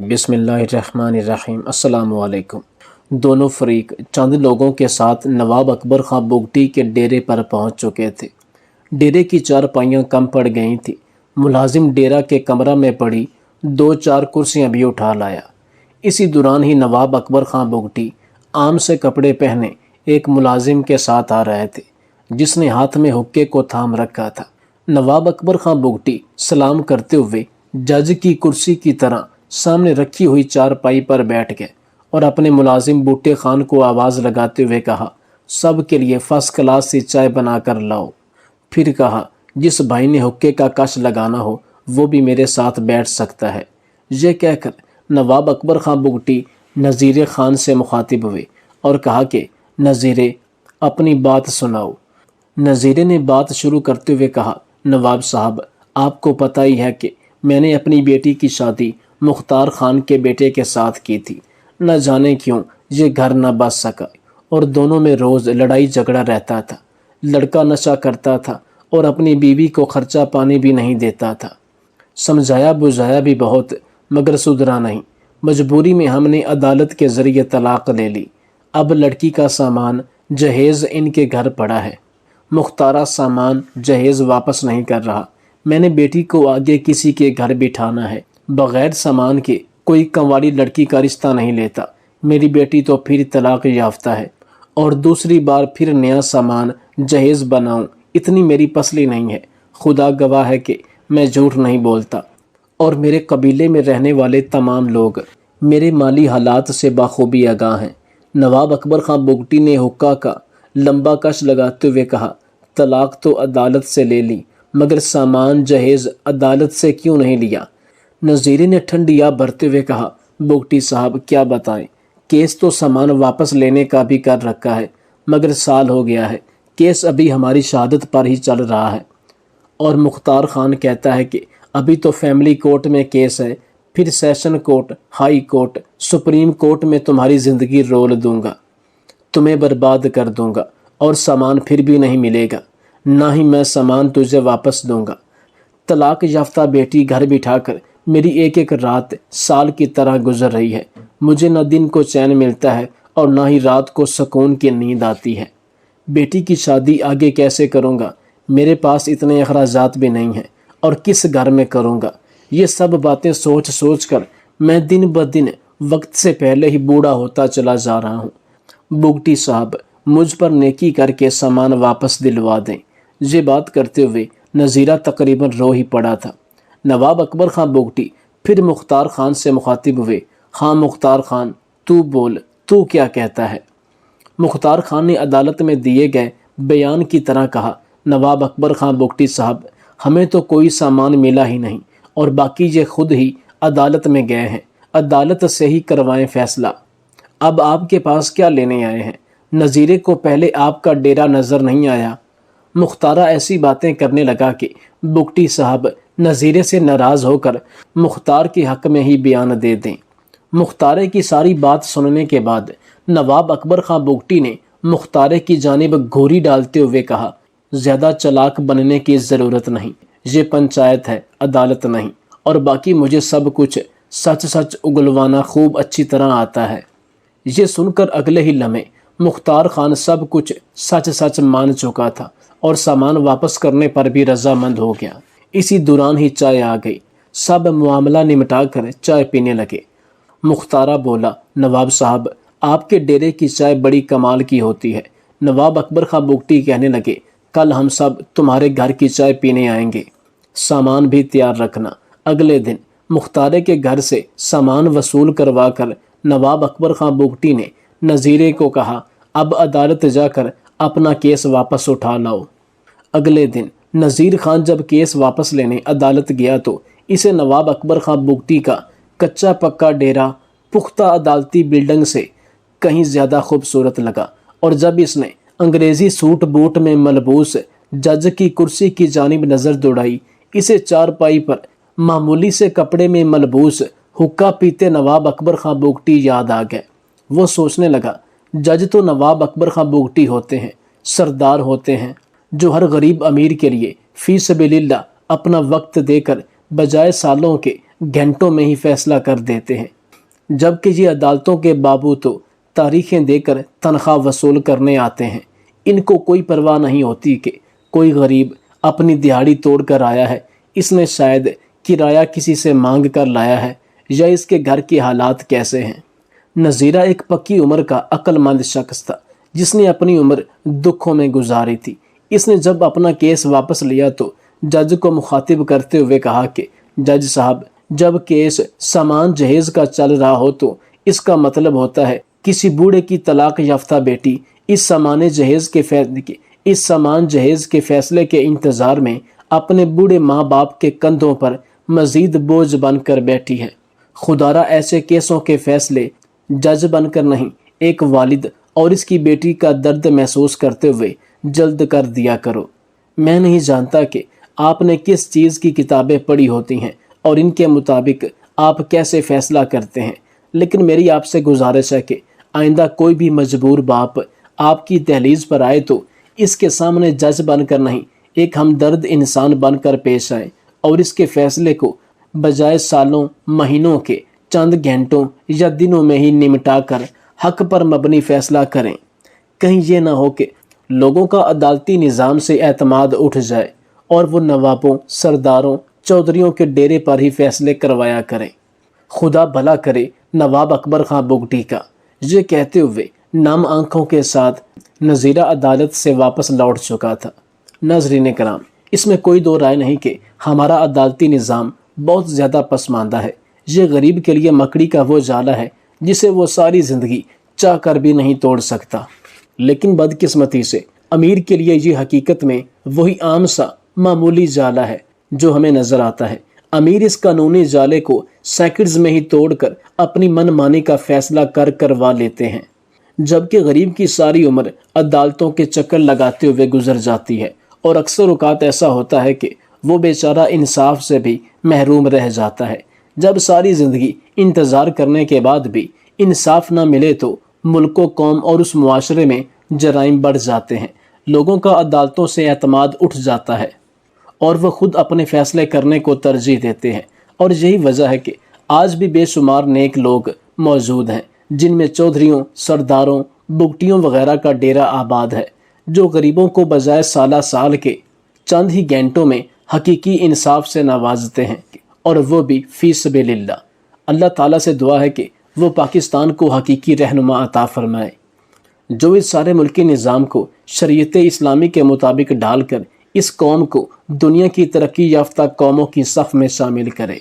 بسم اللہ الرحمن الرحیم۔ السلام علیکم۔ دونوں فریق چند لوگوں کے ساتھ نواب اکبر خان بگٹی کے ڈیرے پر پہنچ چکے تھے۔ ڈیرے کی چارپائیاں کم پڑ گئی تھیں۔ ملازم ڈیرا کے کمرہ میں پڑی 2-4 کرسیاں بھی اٹھا لایا۔ اسی دوران ہی نواب اکبر خان بگٹی عام سے کپڑے پہنے ایک ملازم کے ساتھ آ رہے تھے جس نے ہاتھ میں حقے کو تھام رکھا تھا۔ نواب اکبر خان بگٹی سلام کرتے ہوئے جج کی کرسی کی طرح سامنے رکھی ہوئی چارپائی پر بیٹھ گئے اور اپنے ملازم بوٹے خان کو آواز لگاتے ہوئے کہا، سب کے لیے فرسٹ کلاس سے چائے بنا کر لاؤ۔ پھر کہا، جس بھائی نے حقے کا کش لگانا ہو وہ بھی میرے ساتھ بیٹھ سکتا ہے۔ یہ کہہ کر نواب اکبر خان بگٹی نذیر خان سے مخاطب ہوئے اور کہا کہ نذیرے اپنی بات سناؤ۔ نذیرے نے بات شروع کرتے ہوئے کہا، نواب صاحب، آپ کو پتہ ہی ہے کہ میں نے اپنی بیٹی کی شادی مختار خان کے بیٹے کے ساتھ کی تھی۔ نہ جانے کیوں یہ گھر نہ بس سکا اور دونوں میں روز لڑائی جھگڑا رہتا تھا۔ لڑکا نشہ کرتا تھا اور اپنی بیوی کو خرچہ پانی بھی نہیں دیتا تھا۔ سمجھایا بجھایا بھی بہت مگر سدھرا نہیں۔ مجبوری میں ہم نے عدالت کے ذریعے طلاق لے لی۔ اب لڑکی کا سامان جہیز ان کے گھر پڑا ہے۔ مختارہ سامان جہیز واپس نہیں کر رہا۔ میں نے بیٹی کو آگے کسی کے گھر بٹھانا ہے۔ بغیر سامان کے کوئی کنواری لڑکی کا رشتہ نہیں لیتا۔ میری بیٹی تو پھر طلاق یافتہ ہے اور دوسری بار پھر نیا سامان جہیز بناؤں اتنی میری پسلی نہیں ہے۔ خدا گواہ ہے کہ میں جھوٹ نہیں بولتا اور میرے قبیلے میں رہنے والے تمام لوگ میرے مالی حالات سے بخوبی آگاہ ہیں۔ نواب اکبر خان بگٹی نے حقہ کا لمبا کش لگاتے ہوئے کہا، طلاق تو عدالت سے لے لی مگر سامان جہیز عدالت سے کیوں نہیں لیا؟ نذیرے نے ٹھنڈی آب بھرتے ہوئے کہا، بگٹی صاحب کیا بتائیں، کیس تو سامان واپس لینے کا بھی کر رکھا ہے مگر سال ہو گیا ہے۔ کیس ابھی ہماری شہادت پر ہی چل رہا ہے اور مختار خان کہتا ہے کہ ابھی تو فیملی کورٹ میں کیس ہے، پھر session court, high court, supreme court میں تمہاری زندگی رول دوں گا، تمہیں برباد کر دوں گا اور سامان پھر بھی نہیں ملے گا، نہ ہی میں سامان تجھے واپس دوں گا۔ طلاق یافتہ بیٹی گھر بٹھا کر میری ایک ایک رات سال کی طرح گزر رہی ہے۔ مجھے نہ دن کو چین ملتا ہے اور نہ ہی رات کو سکون کی نیند آتی ہے۔ بیٹی کی شادی آگے کیسے کروں گا؟ میرے پاس اتنے اخراجات بھی نہیں ہیں اور کس گھر میں کروں گا؟ یہ سب باتیں سوچ سوچ کر میں دن بدن وقت سے پہلے ہی بوڑھا ہوتا چلا جا رہا ہوں۔ بگٹی صاحب مجھ پر نیکی کر کے سامان واپس دلوا دیں۔ یہ بات کرتے ہوئے نذیرہ تقریباً رو ہی پڑا تھا۔ نواب اکبر خان بگٹی پھر مختار خان سے مخاطب ہوئے، ہاں مختار خان، تو بول، تو کیا کہتا ہے؟ مختار خان نے عدالت میں دیے گئے بیان کی طرح کہا، نواب اکبر خان بگٹی صاحب، ہمیں تو کوئی سامان ملا ہی نہیں اور باقی یہ خود ہی عدالت میں گئے ہیں، عدالت سے ہی کروائیں فیصلہ۔ اب آپ کے پاس کیا لینے آئے ہیں؟ نذیرے کو پہلے آپ کا ڈیرا نظر نہیں آیا؟ مختارہ ایسی باتیں کرنے لگا کہ بگٹی صاحب نذیرے سے ناراض ہو کر مختار کے حق میں ہی بیان دے دیں۔ مختارے کی ساری بات سننے کے بعد نواب اکبر خان بگٹی نے مختارے کی جانب گھوری ڈالتے ہوئے کہا، زیادہ چلاک بننے کی ضرورت نہیں، یہ پنچایت ہے، عدالت نہیں، اور باقی مجھے سب کچھ سچ سچ اگلوانا خوب اچھی طرح آتا ہے۔ یہ سن کر اگلے ہی لمحے مختار خان سب کچھ سچ سچ مان چکا تھا اور سامان واپس کرنے پر بھی رضامند ہو گیا۔ اسی دوران ہی چائے آ گئی۔ سب معاملہ نمٹا کر چائے پینے لگے۔ مختارہ بولا، نواب صاحب آپ کے ڈیرے کی چائے بڑی کمال کی ہوتی ہے۔ نواب اکبر خان بگٹی کہنے لگے، کل ہم سب تمہارے گھر کی چائے پینے آئیں گے، سامان بھی تیار رکھنا۔ اگلے دن مختارے کے گھر سے سامان وصول کروا کر نواب اکبر خان بگٹی نے نذیرے کو کہا، اب عدالت جا کر اپنا کیس واپس اٹھا لاؤ۔ اگلے دن نذیر خان جب کیس واپس لینے عدالت گیا تو اسے نواب اکبر خان بگٹی کا کچا پکا ڈیرا پختہ عدالتی بلڈنگ سے کہیں زیادہ خوبصورت لگا، اور جب اس نے انگریزی سوٹ بوٹ میں ملبوس جج کی کرسی کی جانب نظر دوڑائی، اسے چارپائی پر معمولی سے کپڑے میں ملبوس حقہ پیتے نواب اکبر خان بگٹی یاد آ گئے۔ وہ سوچنے لگا، جج تو نواب اکبر خان بگٹی ہوتے ہیں، سردار ہوتے ہیں، جو ہر غریب امیر کے لیے فی سبیل اللہ اپنا وقت دے کر بجائے سالوں کے گھنٹوں میں ہی فیصلہ کر دیتے ہیں، جبکہ یہ عدالتوں کے بابو تو تاریخیں دے کر تنخواہ وصول کرنے آتے ہیں۔ ان کو کوئی پرواہ نہیں ہوتی کہ کوئی غریب اپنی دہاڑی توڑ کر آیا ہے، اس نے شاید کرایہ کسی سے مانگ کر لایا ہے، یا اس کے گھر کے حالات کیسے ہیں۔ نذیرہ ایک پکی عمر کا عقل مند شخص تھا جس نے اپنی عمر دکھوں میں گزاری تھی۔ اس نے جب اپنا کیس واپس لیا تو جج کو مخاطب کرتے ہوئے کہا کہ جج صاحب، جب کیس سامان جہیز کا چل رہا ہو تو اس کا مطلب ہوتا ہے کسی بوڑھے کی طلاق یافتہ بیٹی اس سامان جہیز کے فیصلے کے انتظار میں اپنے بوڑھے ماں باپ کے کندھوں پر مزید بوجھ بن کر بیٹھی ہے۔ خدارا ایسے کیسوں کے فیصلے جج بن کر نہیں، ایک والد اور اس کی بیٹی کا درد محسوس کرتے ہوئے جلد کر دیا کرو۔ میں نہیں جانتا کہ آپ نے کس چیز کی کتابیں پڑھی ہوتی ہیں اور ان کے مطابق آپ کیسے فیصلہ کرتے ہیں، لیکن میری آپ سے گزارش ہے کہ آئندہ کوئی بھی مجبور باپ آپ کی دہلیز پر آئے تو اس کے سامنے جج بن کر نہیں، ایک ہمدرد انسان بن کر پیش آئے اور اس کے فیصلے کو بجائے سالوں مہینوں کے چند گھنٹوں یا دنوں میں ہی نمٹا کر حق پر مبنی فیصلہ کریں۔ کہیں یہ نہ ہو کہ لوگوں کا عدالتی نظام سے اعتماد اٹھ جائے اور وہ نوابوں، سرداروں، چودھریوں کے ڈیرے پر ہی فیصلے کروایا کریں۔ خدا بھلا کرے نواب اکبر خان بگٹی کا۔ یہ کہتے ہوئے نم آنکھوں کے ساتھ نذیرہ عدالت سے واپس لوٹ چکا تھا۔ ناظرین کرام، اس میں کوئی دو رائے نہیں کہ ہمارا عدالتی نظام بہت زیادہ پسماندہ ہے۔ یہ غریب کے لیے مکڑی کا وہ جالا ہے جسے وہ ساری زندگی چاہ کر بھی نہیں توڑ سکتا، لیکن بدقسمتی سے امیر کے لیے یہ حقیقت میں وہی عام سا معمولی جالا ہے جو ہمیں نظر آتا ہے۔ امیر اس قانونی جالے کو سیکنڈز میں ہی توڑ کر اپنی من مانی کا فیصلہ کروا لیتے ہیں، جبکہ غریب کی ساری عمر عدالتوں کے چکر لگاتے ہوئے گزر جاتی ہے، اور اکثر اوقات ایسا ہوتا ہے کہ وہ بیچارہ انصاف سے بھی محروم رہ جاتا ہے۔ جب ساری زندگی انتظار کرنے کے بعد بھی انصاف نہ ملے تو ملک و قوم اور اس معاشرے میں جرائم بڑھ جاتے ہیں، لوگوں کا عدالتوں سے اعتماد اٹھ جاتا ہے اور وہ خود اپنے فیصلے کرنے کو ترجیح دیتے ہیں۔ اور یہی وجہ ہے کہ آج بھی بے شمار نیک لوگ موجود ہیں جن میں چودھریوں، سرداروں، بگٹیوں وغیرہ کا ڈیرا آباد ہے، جو غریبوں کو بجائے سالہ سال کے چند ہی گھنٹوں میں حقیقی انصاف سے نوازتے ہیں، اور وہ بھی فی سبیل اللہ۔ اللہ تعالیٰ سے دعا ہے کہ وہ پاکستان کو حقیقی رہنما عطا فرمائے، جو اس سارے ملکی نظام کو شریعت اسلامی کے مطابق ڈال کر اس قوم کو دنیا کی ترقی یافتہ قوموں کی صف میں شامل کرے۔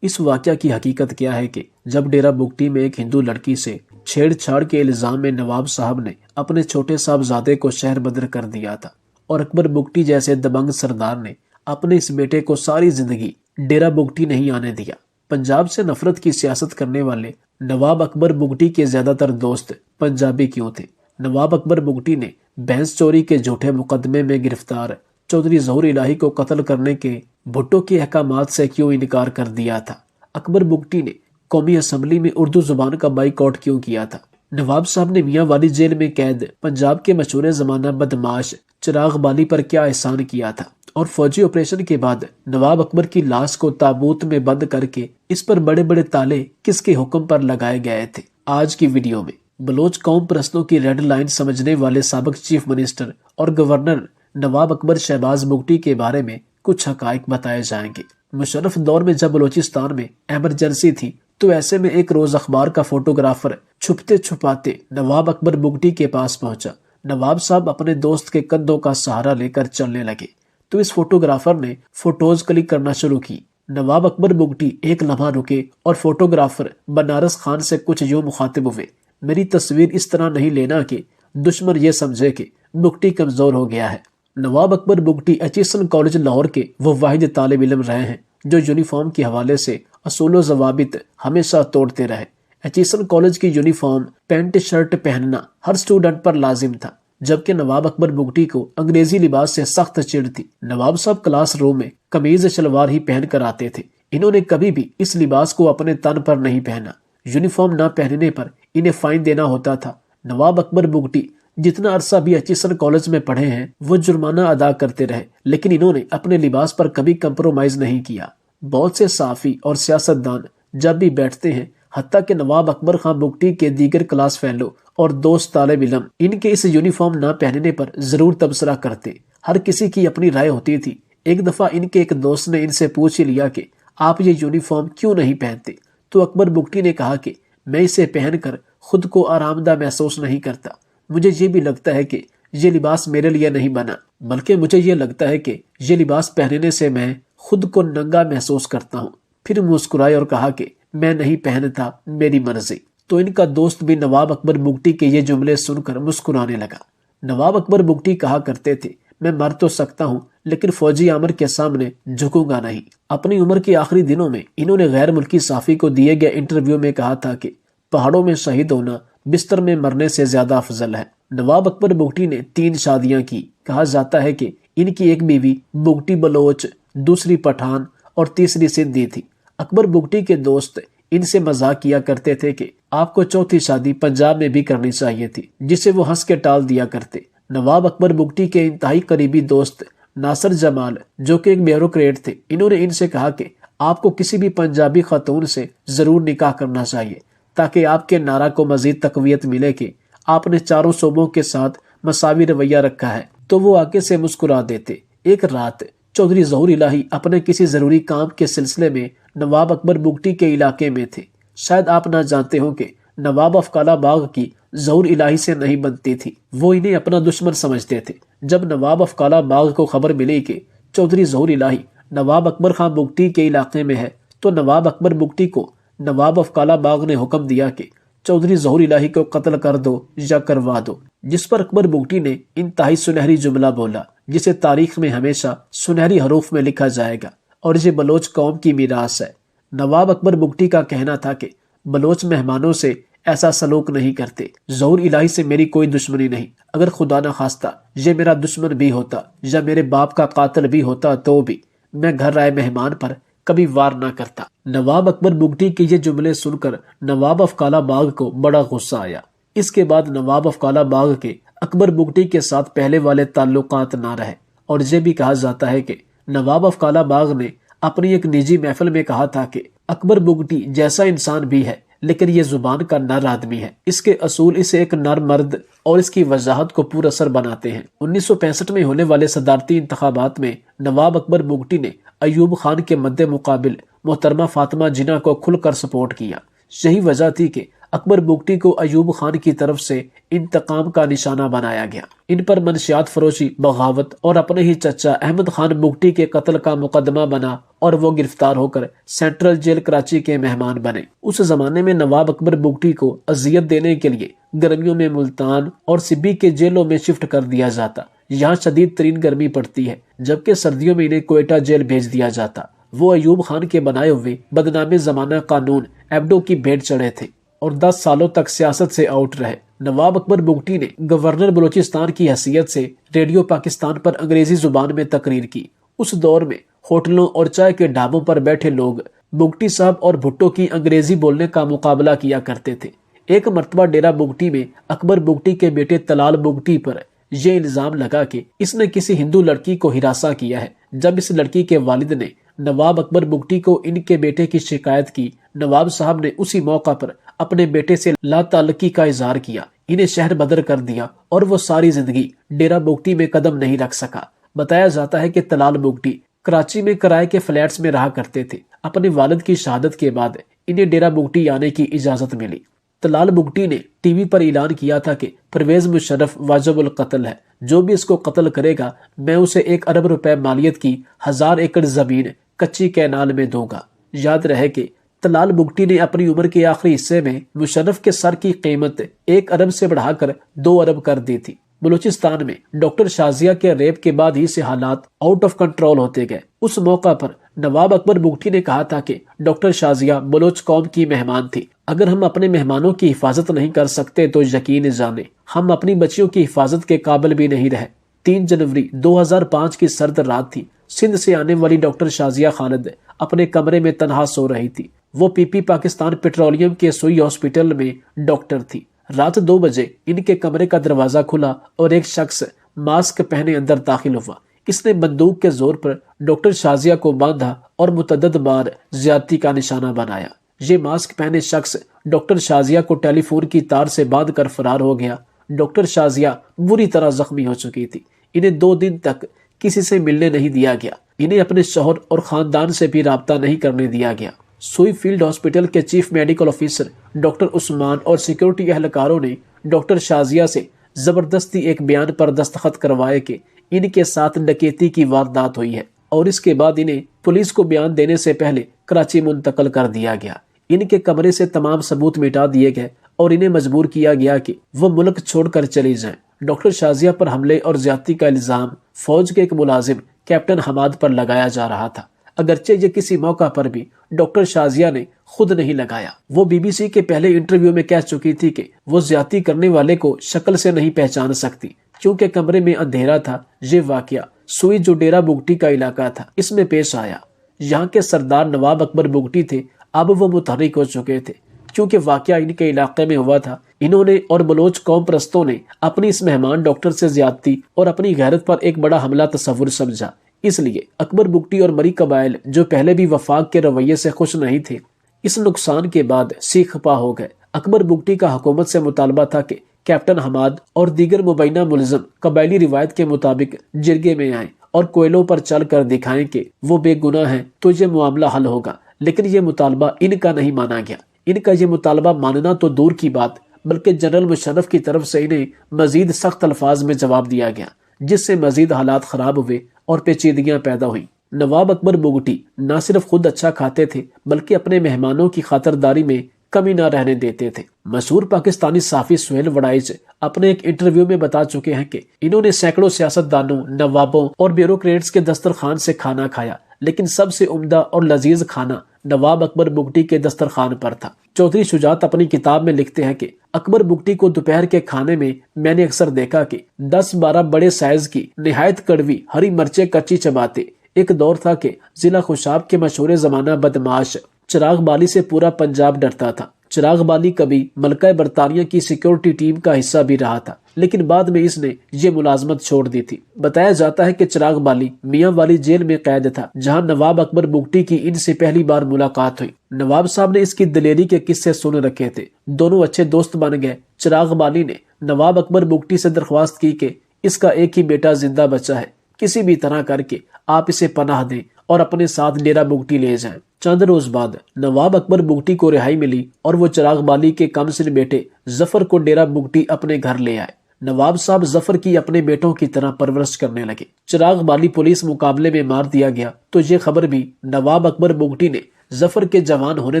اس واقعہ کی حقیقت کیا ہے کہ جب ڈیرہ بگٹی میں ایک ہندو لڑکی سے چھیڑ چھاڑ کے الزام میں نواب صاحب نے اپنے چھوٹے صاحبزادے کو شہر بدر کر دیا تھا، اور اکبر بگٹی جیسے دبنگ سردار نے اپنے اس بیٹے کو ساری زندگی ڈیرہ بگٹی نہیں آنے دیا۔ پنجاب سے نفرت کی سیاست کرنے والے نواب اکبر بگٹی کے زیادہ تر دوست پنجابی کیوں تھے؟ نواب اکبر بگٹی نے بھینس چوری کے جھوٹے مقدمے میں گرفتار چودھری ظہور الہی کو قتل کرنے کے بھٹو کے احکامات سے کیوں انکار کر دیا تھا؟ اکبر بگٹی نے قومی اسمبلی میں اردو زبان کا بائیکاٹ کیوں کیا تھا؟ نواب صاحب نے میاں والی جیل میں قید پنجاب کے مشہور زمانہ بدماش چراغ بالی پر کیا احسان کیا تھا؟ اور فوجی آپریشن کے بعد نواب اکبر کی لاش کو تابوت میں بند کر کے اس پر بڑے بڑے تالے کس کے حکم پر لگائے گئے تھے؟ آج کی ویڈیو میں بلوچ قوم پرستوں کی ریڈ لائن سمجھنے والے سابق چیف منسٹر اور گورنر نواب اکبر شہباز بگٹی کے بارے میں کچھ حقائق بتائے جائیں گے۔ مشرف دور میں جب بلوچستان میں ایمرجنسی تھی تو ایسے میں ایک روز اخبار کا فوٹوگرافر چھپتے چھپاتے نواب اکبر بگٹی کے پاس پہنچا۔ نواب صاحب اپنے دوست کے کندھوں کا سہارا لے کر چلنے لگے تو اس فوٹوگرافر نے فوٹوز کلک کرنا شروع کی۔ نواب اکبر بگٹی ایک لمحہ رکے اور فوٹوگرافر بنارس خان سے کچھ یوں مخاطب ہوئے: میری تصویر اس طرح نہیں لینا کہ دشمن یہ سمجھے کہ بگٹی کمزور ہو گیا ہے۔ نواب اکبر بگٹی ایچیسن کالج لاہور کے وہ واحد طالب علم رہے ہیں جو یونیفارم کے حوالے سے اصول و ضوابط ہمیشہ توڑتے رہے۔ ایچیسن کالج کی یونیفارم پینٹ شرٹ پہننا ہر سٹوڈنٹ پر لازم تھا، جبکہ نواب اکبر بگٹی کو انگریزی لباس سے سخت چڑ تھی۔ نواب صاحب کلاس روم میں قمیض شلوار ہی پہن کر آتے تھے، انہوں نے کبھی بھی اس لباس کو اپنے تن پر نہیں پہنا۔ یونیفارم نہ پہننے پر انہیں فائن دینا ہوتا تھا۔ نواب اکبر بگٹی جتنا عرصہ بھی ایچیسن کالج میں پڑھے ہیں وہ جرمانہ ادا کرتے رہے، لیکن انہوں نے اپنے لباس پر کبھی کمپرومائز نہیں کیا۔ بہت سے صحافی اور سیاستدان جب بھی بیٹھتے ہیں، حتیٰ کہ نواب اکبر خان بگٹی کے دیگر کلاس فیلو اور دوست طالب علم ان کے اس یونیفارم نہ پہننے پر ضرور تبصرہ کرتے۔ ہر کسی کی اپنی رائے ہوتی تھی۔ ایک دفعہ ان کے ایک دوست نے ان سے پوچھ ہی لیا کہ آپ یہ یونیفارم کیوں نہیں پہنتے؟ تو اکبر بگٹی نے کہا کہ میں اسے پہن کر خود کو آرام دہ محسوس نہیں کرتا۔ مجھے یہ بھی لگتا ہے کہ یہ لباس میرے لیے نہیں بنا، بلکہ مجھے یہ لگتا ہے کہ یہ لباس پہننے سے میں خود کو ننگا محسوس کرتا ہوں۔ پھر مسکرائے اور کہا کہ میں نہیں پہنتا، میری مرضی۔ تو ان کا دوست بھی نواب اکبر بگٹی کے یہ جملے سن کر مسکرانے لگا۔ نواب اکبر بگٹی کہا کرتے تھے، میں مر تو سکتا ہوں لیکن فوجی عامر کے سامنے جھکوں گا نہیں۔ اپنی عمر کے آخری دنوں میں انہوں نے غیر ملکی صحافی کو دیے گئے انٹرویو میں کہا تھا کہ پہاڑوں میں شہید ہونا بستر میں مرنے سے زیادہ افضل ہے۔ نواب اکبر بگٹی نے 3 شادیاں کی۔ کہا جاتا ہے کہ ان کی ایک بیوی بگٹی بلوچ، دوسری پٹھان اور تیسری سندھی تھی۔ اکبر بگٹی کے دوست ان سے مذاق کیا کرتے تھے کہ آپ کو چوتھی شادی پنجاب میں بھی کرنی چاہیے تھی، جسے وہ ہنس کے ٹال دیا کرتے۔ نواب اکبر بگٹی کے انتہائی قریبی دوست ناصر جمال، جو کہ ایک بیوروکریٹ تھے، انہوں نے ان سے کہا کہ آپ کو کسی بھی پنجابی خاتون سے ضرور نکاح کرنا چاہیے تاکہ آپ کے نعرہ کو مزید تقویت ملے کہ آپ نے چاروں صوبوں کے ساتھ مساوی رویہ رکھا ہے۔ تو وہ آگے سے مسکرا دیتے۔ ایک رات چودھری ظہور الہی اپنے کسی ضروری کام کے سلسلے میں نواب اکبر بگٹی کے علاقے میں تھے۔ شاید آپ نہ جانتے ہوں کہ نواب افکالہ باغ کی ظہور الہی سے نہیں بنتی تھی، وہ انہیں اپنا دشمن سمجھتے تھے۔ جب نواب افکالہ باغ کو خبر ملی کہ چودھری ظہور الہی نواب اکبر خان بگٹی کے علاقے میں ہے، تو نواب اکبر بگٹی کو نواب افکالہ باغ نے حکم دیا کہ چودھری ظہور الہی کو قتل کر دو یا کروا دو، جس پر اکبر بگٹی نے انتہائی سنہری جملہ بولا جسے تاریخ میں ہمیشہ سنہری حروف میں لکھا جائے گا، اور یہ بلوچ قوم کی میراث ہے۔ نواب اکبر بگٹی کا کہنا تھا کہ بلوچ مہمانوں سے ایسا سلوک نہیں کرتے۔ ظہور الہی سے میری کوئی دشمنی نہیں، اگر خدا نہ خواستہ یہ میرا دشمن بھی ہوتا یا میرے باپ کا قاتل بھی ہوتا تو بھی میں گھر آئے مہمان پر کبھی وار نہ کرتا۔ نواب اکبر بگٹی کے یہ جملے سن کر نواب افکالہ باغ کو بڑا غصہ آیا۔ اس کے بعد نواب افکالہ باغ کے اکبر بگٹی کے ساتھ پہلے والے تعلقات نہ رہے، اور یہ بھی کہا جاتا ہے کہ نواب افکالہ باغ نے اپنی ایک نجی محفل میں کہا تھا کہ اکبر بگٹی جیسا انسان بھی ہے لیکن یہ زبان کا نر آدمی ہے، اس کے اصول اسے ایک نر مرد اور اس کی وضاحت کو پر اثر بناتے ہیں۔ 1965 میں ہونے والے صدارتی انتخابات میں نواب اکبر بگٹی نے ایوب خان کے مد مقابل محترمہ فاطمہ جناح کو کھل کر سپورٹ کیا۔ یہی وجہ تھی کہ اکبر بگٹی کو ایوب خان کی طرف سے انتقام کا نشانہ بنایا گیا۔ ان پر منشیات فروشی، بغاوت اور اپنے ہی چچا احمد خان بگٹی کے قتل کا مقدمہ بنا اور وہ گرفتار ہو کر سینٹرل جیل کراچی کے مہمان بنے۔ اس زمانے میں نواب اکبر بگٹی کو اذیت دینے کے لیے گرمیوں میں ملتان اور سبی کے جیلوں میں شفٹ کر دیا جاتا۔ یہاں شدید ترین گرمی پڑتی ہے، جبکہ سردیوں میں انہیں کوئٹہ جیل بھیج دیا جاتا۔ وہ ایوب خان کے بنائے ہوئے بدنام زمانہ قانون ایبڈو کی بھیٹ چڑھے تھے اور 10 سالوں تک سیاست سے آؤٹ رہے۔ نواب اکبر بگٹی نے گورنر بلوچستان کی حیثیت سے ریڈیو پاکستان پر انگریزی زبان میں تقریر کی۔ اس دور میں ہوٹلوں اور چائے کے ڈھابوں پر بیٹھے لوگ بگٹی صاحب اور بھٹو کی انگریزی بولنے کا مقابلہ کیا کرتے تھے۔ ایک مرتبہ ڈیرہ بگٹی میں اکبر بگٹی کے بیٹے طلال بگٹی پر یہ الزام لگا کہ اس نے کسی ہندو لڑکی کو ہراساں کیا ہے۔ جب اس لڑکی کے والد نے نواب اکبر بگٹی کو ان کے بیٹے کی شکایت کی، نواب صاحب نے اسی موقع پر اپنے بیٹے سے لا تعلقی کا اظہار کیا، انہیں شہر بدر کر دیا اور وہ ساری زندگی ڈیرہ بگٹی میں قدم نہیں رکھ سکا۔ بتایا جاتا ہے کہ طلال بگٹی کراچی میں کرائے کے فلیٹس میں رہا کرتے تھے۔ اپنے والد کی شہادت کے بعد انہیں ڈیرہ بگٹی آنے کی اجازت ملی۔ طلال بگٹی نے ٹی وی پر اعلان کیا تھا کہ پرویز مشرف واجب القتل ہے، جو بھی اس کو قتل کرے گا میں اسے 1 ارب روپے مالیت کی 1000 ایکڑ زمین کچی کینال میں دوں گا۔ یاد رہے کہ طلال بگٹی نے اپنی عمر کے آخری حصے میں مشرف کے سر کی قیمت 1 ارب سے بڑھا کر 2 ارب کر دی تھی۔ بلوچستان میں ڈاکٹر شازیہ کے ریپ کے بعد ہی سے حالات آؤٹ آف کنٹرول ہوتے گئے۔ اس موقع پر نواب اکبر بگٹی نے کہا تھا کہ ڈاکٹر شازیہ بلوچ قوم کی مہمان تھی، اگر ہم اپنے مہمانوں کی حفاظت نہیں کر سکتے تو یقین جانیں ہم اپنی بچیوں کی حفاظت کے قابل بھی نہیں رہے۔ 3 جنوری 2005 کی سرد رات تھی۔ سندھ سے آنے والی ڈاکٹر شازیہ خالد اپنے کمرے میں تنہا سو رہی تھی۔ وہ پی پی پاکستان پیٹرولیم کے سوئی ہاسپٹل میں ڈاکٹر تھی۔ رات 2 بجے ان کے کمرے کا دروازہ کھلا اور ایک شخص ماسک پہنے اندر داخل ہوا۔ اس نے بندوق کے زور پر ڈاکٹر شازیہ کو باندھا اور متعدد بار زیادتی کا نشانہ بنایا۔ یہ ماسک پہنے شخص ڈاکٹر شازیہ کو ٹیلی فون کی تار سے باندھ کر فرار ہو گیا۔ ڈاکٹر شازیہ بری طرح زخمی ہو چکی تھی۔ انہیں 2 دن تک کسی سے ملنے نہیں دیا گیا۔ انہیں اپنے شوہر اور خاندان سے بھی رابطہ نہیں کرنے دیا گیا۔ سوئی فیلڈ ہاسپٹل کے چیف میڈیکل آفیسر ڈاکٹر عثمان اور سیکورٹی اہلکاروں نے ڈاکٹر شازیہ سے زبردستی ایک بیان پر دستخط کروائے کہ ان کے ساتھ ڈکیتی کی واردات ہوئی ہے، اور اس کے بعد انہیں پولیس کو بیان دینے سے پہلے کراچی منتقل کر دیا گیا۔ ان کے کمرے سے تمام ثبوت مٹا دیے گئے اور انہیں مجبور کیا گیا کہ وہ ملک چھوڑ کر چلی جائیں۔ ڈاکٹر شازیہ پر حملے اور زیادتی کا الزام فوج کے ایک ملازم کیپٹن حماد پر لگایا جا رہا تھا، اگرچہ یہ کسی موقع پر بھی ڈاکٹر شازیہ نے خود نہیں لگایا۔ وہ بی بی سی کے پہلے انٹرویو میں کہہ چکی تھی کہ وہ زیادتی کرنے والے کو شکل سے نہیں پہچان سکتی کیونکہ کمرے میں اندھیرا تھا۔ یہ واقعہ سوئی جو ڈیرہ بگٹی کا علاقہ تھا اس میں پیش آیا۔ یہاں کے سردار نواب اکبر بگٹی تھے، اب وہ متحرک ہو چکے تھے کیونکہ واقعہ ان کے علاقے میں ہوا تھا۔ انہوں نے اور بلوچ قوم پرستوں نے اپنی اس مہمان ڈاکٹر سے زیادتی اور اپنی غیرت پر ایک بڑا حملہ تصور سمجھا۔ اس لیے اکبر بگٹی اور مری قبائل جو پہلے بھی وفاق کے رویے سے خوش نہیں تھے، اس نقصان کے بعد سیخ پا ہو گئے۔ اکبر بگٹی کا حکومت سے مطالبہ تھا کہ کیپٹن حماد اور دیگر مبینہ ملزم قبائلی روایت کے مطابق جرگے میں آئیں اور کوئلوں پر چل کر دکھائیں کہ وہ بے گناہ ہیں تو یہ معاملہ حل ہوگا، لیکن یہ مطالبہ ان کا نہیں مانا گیا۔ ان کا یہ مطالبہ ماننا تو دور کی بات، بلکہ جنرل مشرف کی طرف سے انہیں مزید سخت الفاظ میں جواب دیا گیا، جس سے مزید حالات خراب ہوئے اور پیچیدگیاں پیدا ہوئیں۔ نواب اکبر بگٹی نہ صرف خود اچھا کھاتے تھے بلکہ اپنے مہمانوں کی خاطرداری میں کمی نہ رہنے دیتے تھے۔ مشہور پاکستانی صحافی سہیل وڑائچ اپنے ایک انٹرویو میں بتا چکے ہیں کہ انہوں نے سینکڑوں سیاستدانوں، نوابوں اور بیوروکریٹس کے دسترخوان سے کھانا کھایا، لیکن سب سے عمدہ اور لذیذ کھانا نواب اکبر بگٹی کے دسترخوان پر تھا۔ چودھری شجاعت اپنی کتاب میں لکھتے ہیں کہ اکبر بگٹی کو دوپہر کے کھانے میں نے اکثر دیکھا کہ 10-12 بڑے سائز کی نہایت کڑوی ہری مرچیں کچی چباتے۔ ایک دور تھا کہ ضلع خوشاب کے مشہور زمانہ بدماش چراغ بالی سے پورا پنجاب ڈرتا تھا۔ چراغ بالی کبھی ملکہ برطانیہ کی سیکورٹی ٹیم کا حصہ بھی رہا تھا، لیکن بعد میں اس نے یہ ملازمت چھوڑ دی تھی۔ بتایا جاتا ہے کہ چراغ بالی میاں والی جیل میں قید تھا، جہاں نواب اکبر بگٹی کی ان سے پہلی بار ملاقات ہوئی۔ نواب صاحب نے اس کی دلیری کے قصے سن رکھے تھے، دونوں اچھے دوست بن گئے۔ چراغ بالی نے نواب اکبر بگٹی سے درخواست کی کہ اس کا ایک ہی بیٹا زندہ بچا ہے، کسی بھی طرح کر کے آپ اسے پناہ دیں اور اپنے ساتھ ڈیرہ بگٹی لے جائیں۔ چند روز بعد نواب اکبر بگٹی کو رہائی ملی اور وہ چراغ بالی کے کمسن بیٹے ظفر کو ڈیرہ بگٹی اپنے گھر لے آئے۔ نواب صاحب ظفر کی اپنے بیٹوں کی طرح پرورش کرنے لگے۔ چراغ بالی پولیس مقابلے میں مار دیا گیا تو یہ خبر بھی نواب اکبر بگٹی نے ظفر کے جوان ہونے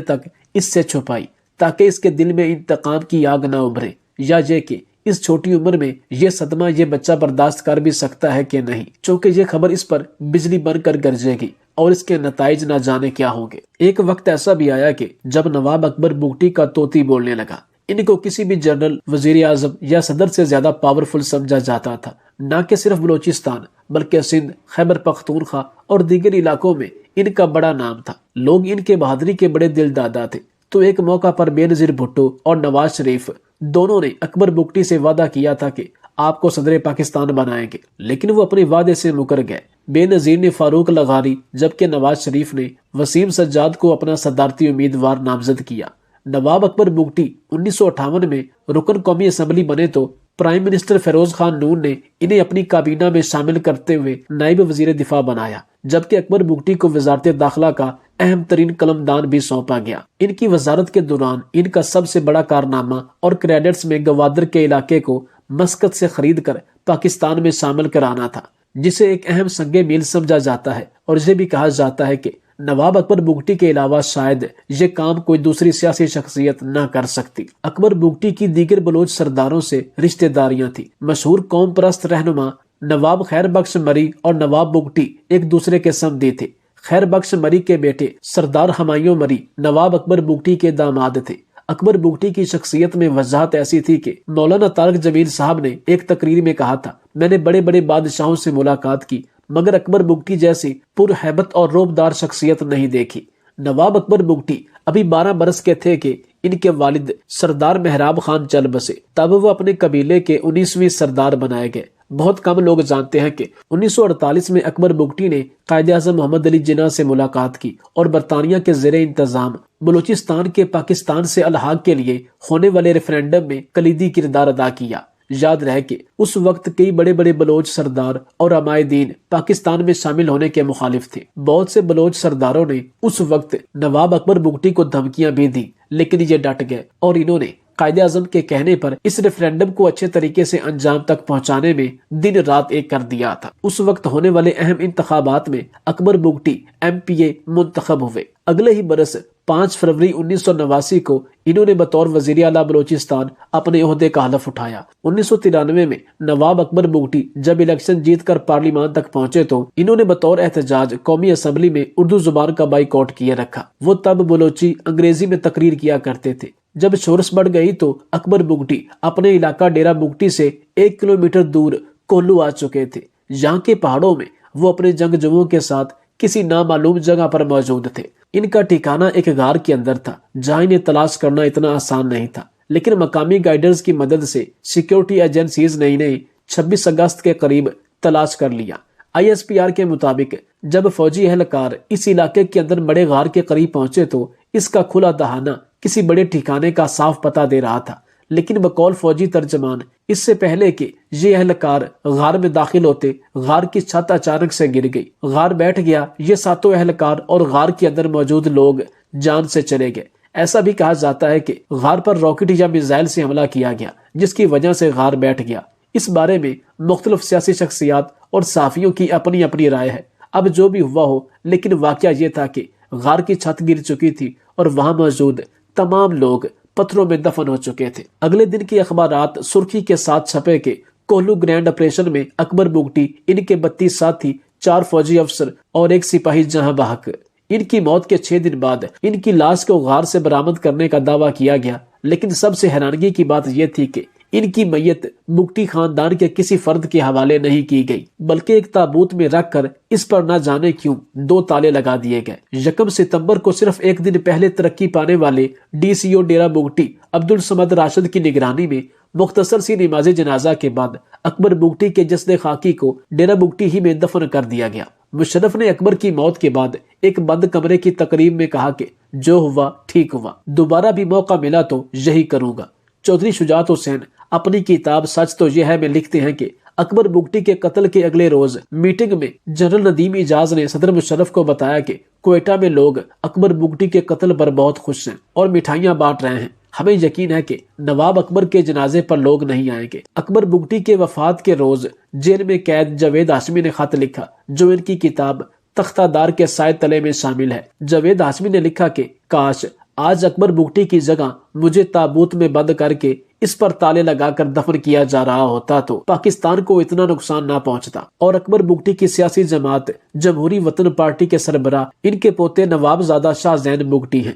تک اس سے چھپائی تاکہ اس کے دل میں انتقام کی آگ نہ ابھرے، یا یہ کہ اس چھوٹی عمر میں یہ صدمہ یہ بچہ برداشت کر بھی سکتا ہے کہ نہیں، چونکہ یہ خبر اس پر بجلی بن کر گرجے گی اور اس کے نتائج نہ جانے کیا ہوں گے۔ ایک وقت ایسا بھی آیا کہ جب نواب اکبر بگٹی کا طوطی بولنے لگا، ان کو کسی بھی جنرل، وزیر اعظم یا صدر سے زیادہ پاورفل سمجھا جاتا تھا۔ نہ کہ صرف بلوچستان بلکہ سندھ، خیبر پختونخوا اور دیگر علاقوں میں ان کا بڑا نام تھا۔ لوگ ان کے بہادری کے بڑے دل دادا تھے۔ تو ایک موقع پر بے نظیر بھٹو اور نواز شریف دونوں نے اکبر بگٹی سے وعدہ کیا تھا کہ آپ کو صدر پاکستان بنائیں گے، لیکن وہ اپنے وعدے سے مکر گئے۔ بے نظیر نے فاروق لغاری جبکہ نواز شریف نے وسیم سجاد کو اپنا صدارتی امیدوار نامزد کیا۔ نواب اکبر بگٹی 1958 میں رکن قومی اسمبلی بنے تو پرائم منسٹر فیروز خان نون نے انہیں اپنی کابینہ میں شامل کرتے ہوئے نائب وزیر دفاع بنایا، جبکہ اکبر بگٹی کو وزارت داخلہ کا اہم ترین قلمدان بھی سونپا گیا۔ ان کی وزارت کے دوران ان کا سب سے بڑا کارنامہ اور کریڈٹس میں گوادر کے علاقے کو مسقط سے خرید کر پاکستان میں شامل کرانا تھا، جسے ایک اہم سنگ میل سمجھا جاتا ہے، اور یہ بھی کہا جاتا ہے کہ نواب اکبر بگٹی کے علاوہ شاید یہ کام کوئی دوسری سیاسی شخصیت نہ کر سکتی۔ اکبر بگٹی کی دیگر بلوچ سرداروں سے رشتہ داریاں تھیں۔ مشہور قوم پرست رہنما نواب خیر بخش مری اور نواب بگٹی ایک دوسرے کے سمدی تھے۔ خیر بخش مری کے بیٹے سردار ہمایوں مری نواب اکبر بگٹی کے داماد تھے۔ اکبر بگٹی کی شخصیت میں وضاحت ایسی تھی کہ مولانا طارق جمیل صاحب نے ایک تقریر میں کہا تھا، میں نے بڑے بڑے بادشاہوں سے ملاقات کی مگر اکبر بگٹی جیسی پرہیبت اور روبدار شخصیت نہیں دیکھی۔ نواب اکبر بگٹی ابھی 12 برس کے تھے کہ ان کے والد سردار محراب خان چل بسے، تب وہ اپنے قبیلے کے 19ویں سردار بنائے گئے۔ بہت کم لوگ جانتے ہیں کہ 1948 میں اکبر بگٹی نے قائد اعظم محمد علی جناح سے ملاقات کی اور برطانیہ کے زیر انتظام بلوچستان کے پاکستان سے الحاق کے لیے ہونے والے ریفرینڈم میں کلیدی کردار ادا کیا۔ یاد رہے کہ اس وقت کئی بڑے بڑے بلوچ سردار اور عمائدین پاکستان میں شامل ہونے کے مخالف تھے۔ بہت سے بلوچ سرداروں نے اس وقت نواب اکبر بگٹی کو دھمکیاں بھی دی، لیکن یہ ڈٹ گئے اور انہوں نے قائد اعظم کے کہنے پر اس ریفرینڈم کو اچھے طریقے سے انجام تک پہنچانے میں دن رات ایک کر دیا تھا۔ اس وقت ہونے والے اہم انتخابات میں اکبر بگٹی MP منتخب ہوئے۔ اگلے ہی برس 5 فروری 1989 کو انہوں نے بطور وزیر اعلیٰ بلوچستان اپنے عہدے کا حلف اٹھایا۔ 1993 میں نواب اکبر بگٹی جب الیکشن جیت کر پارلیمان تک پہنچے تو انہوں نے بطور احتجاج قومی اسمبلی میں اردو زبان کا بائیکاٹ کیے رکھا۔ وہ تب بلوچی انگریزی میں تقریر کیا کرتے تھے۔ جب شورش بڑھ گئی تو اکبر بگٹی اپنے علاقہ ڈیرہ بگٹی سے 1 کلومیٹر دور کوہلو آ چکے تھے۔ یہاں کے پہاڑوں میں وہ اپنے جنگجوؤں کے ساتھ کسی نامعلوم جگہ پر موجود تھے۔ ان کا ٹھکانہ ایک غار کے اندر تھا جہاں انہیں تلاش کرنا اتنا آسان نہیں تھا، لیکن مقامی گائیڈرز کی مدد سے سیکیورٹی ایجنسیز نے انہیں 26 اگست کے قریب تلاش کر لیا۔ ISPR کے مطابق جب فوجی اہلکار اس علاقے کے اندر بڑے غار کے قریب پہنچے تو اس کا کھلا دہانہ کسی بڑے ٹھکانے کا صاف پتہ دے رہا تھا، لیکن بقول فوجی ترجمان اس سے پہلے کہ یہ اہلکار غار میں داخل ہوتے، غار کی چھت اچانک سے گر گئی، غار بیٹھ گیا، یہ ساتوں اہلکار اور غار کے اندر موجود لوگ جان سے چلے گئے۔ ایسا بھی کہا جاتا ہے کہ غار پر راکٹ یا میزائل سے حملہ کیا گیا جس کی وجہ سے غار بیٹھ گیا۔ اس بارے میں مختلف سیاسی شخصیات اور صحافیوں کی اپنی اپنی رائے ہے۔ اب جو بھی ہوا ہو، لیکن واقعہ یہ تھا کہ غار کی چھت گر چکی تھی اور وہاں موجود تمام لوگ پتھروں میں دفن ہو چکے تھے۔ اگلے دن کے اخبارات سرخی کے ساتھ چھپے کہ کوہلو گرینڈ آپریشن میں اکبر بگٹی، ان کے 32 ساتھی، 4 فوجی افسر اور 1 سپاہی جہاں بحق۔ ان کی موت کے 6 دن بعد ان کی لاش کو غار سے برآمد کرنے کا دعویٰ کیا گیا، لیکن سب سے حیرانگی کی بات یہ تھی کہ ان کی میت بگٹی خاندان کے کسی فرد کے حوالے نہیں کی گئی، بلکہ ایک تابوت میں رکھ کر اس پر نہ جانے کیوں 2 تالے لگا دیے گئے۔ 1 ستمبر کو صرف 1 دن پہلے ترقی پانے والے DCO ڈیرہ بگٹی عبدالصمد راشد کی نگرانی میں مختصر سی نماز جنازہ کے بعد اکبر بگٹی کے جسد خاکی کو ڈیرہ بگٹی ہی میں دفن کر دیا گیا۔ مشرف نے اکبر کی موت کے بعد ایک بند کمرے کی تقریب میں کہا کہ جو ہوا ٹھیک ہوا، دوبارہ بھی موقع ملا تو یہی کروں گا۔ چودھری شجاعت حسین اپنی کتاب سچ تو یہ ہے میں لکھتے ہیں کہ اکبر بگٹی کے قتل کے اگلے روز میٹنگ میں جنرل ندیم اجاز نے صدر مشرف کو بتایا کہ کوئٹہ میں لوگ اکبر بگٹی کے قتل پر بہت خوش ہیں اور مٹھائیاں بانٹ رہے ہیں، ہمیں یقین ہے کہ نواب اکبر کے جنازے پر لوگ نہیں آئیں گے۔ اکبر بگٹی کے وفات کے روز جیل میں قید جاوید ہاشمی نے خط لکھا جو ان کی کتاب تختہ دار کے سائے تلے میں شامل ہے۔ جاوید ہاشمی نے لکھا کہ کاش آج اکبر بگٹی کی جگہ مجھے تابوت میں بند کر کے اس پر تالے لگا کر دفن کیا جا رہا ہوتا تو پاکستان کو اتنا نقصان نہ پہنچتا۔ اور اکبر بگٹی کی سیاسی جماعت جمہوری وطن پارٹی کے سربراہ ان کے پوتے نواب زادہ شاہ زین بگٹی ہیں۔